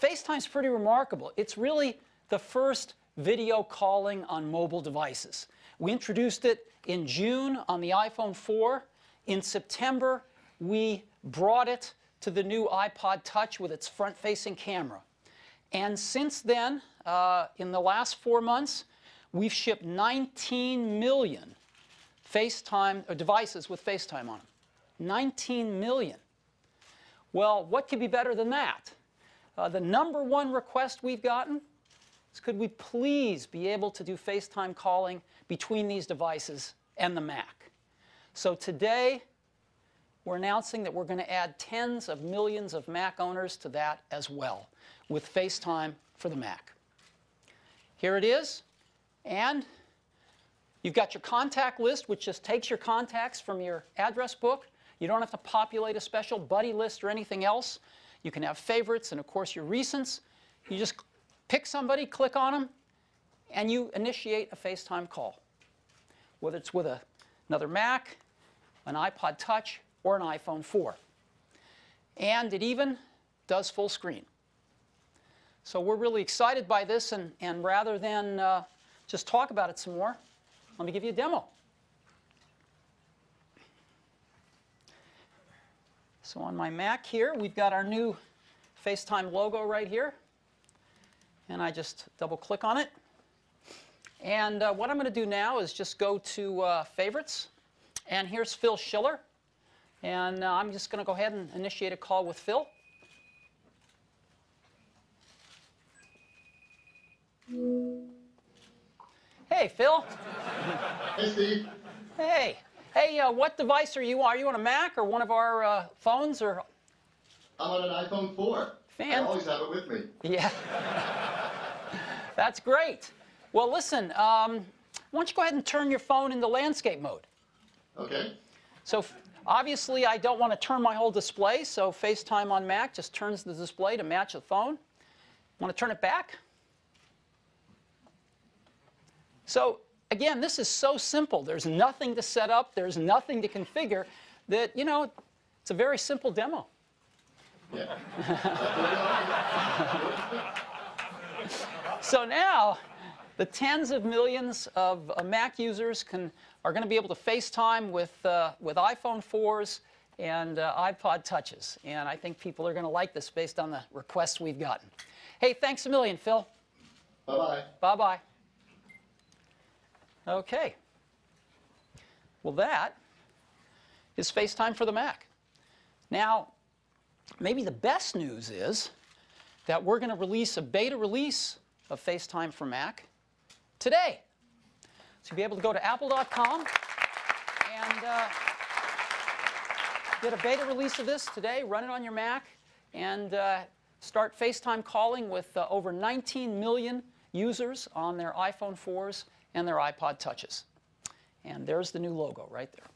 FaceTime's pretty remarkable. It's really the first video calling on mobile devices. We introduced it in June on the iPhone 4. In September, we brought it to the new iPod Touch with its front-facing camera. And since then, in the last 4 months, we've shipped 19 million FaceTime devices with FaceTime on them. 19 million. Well, what could be better than that? The #1 request we've gotten is, could we please be able to do FaceTime calling between these devices and the Mac? So today, we're announcing that we're going to add tens of millions of Mac owners to that as well, with FaceTime for the Mac. Here it is, and you've got your contact list, which just takes your contacts from your address book. You don't have to populate a special buddy list or anything else. You can have favorites and, of course, your recents. You just pick somebody, click on them, and you initiate a FaceTime call, whether it's with another Mac, an iPod Touch, or an iPhone 4. And it even does full screen. So we're really excited by this, and rather than just talk about it some more, let me give you a demo. So on my Mac here, we've got our new FaceTime logo right here. And I just double-click on it. And what I'm going to do now is just go to Favorites. And here's Phil Schiller. And I'm just going to go ahead and initiate a call with Phil. Hey, Phil. Hey, Steve. Hey. Hey, what device are you on? Are you on a Mac or one of our phones? Or I'm on an iPhone 4. I always have it with me. Yeah. That's great. Well, listen, why don't you go ahead and turn your phone into landscape mode? Okay. So obviously, I don't want to turn my whole display, so FaceTime on Mac just turns the display to match the phone. Want to turn it back? So again, this is so simple. There's nothing to set up. There's nothing to configure. That, you know, it's a very simple demo. Yeah. So now, the tens of millions of Mac users are going to be able to FaceTime with iPhone 4s and iPod Touches. And I think people are going to like this based on the requests we've gotten. Hey, thanks a million, Phil. Bye-bye. Bye-bye. Okay. Well, that is FaceTime for the Mac. Now, maybe the best news is that we're going to release a beta release of FaceTime for Mac today. So you'll be able to go to apple.com and get a beta release of this today, run it on your Mac, and start FaceTime calling with over 19 million users on their iPhone 4s and their iPod Touches. And there's the new logo right there.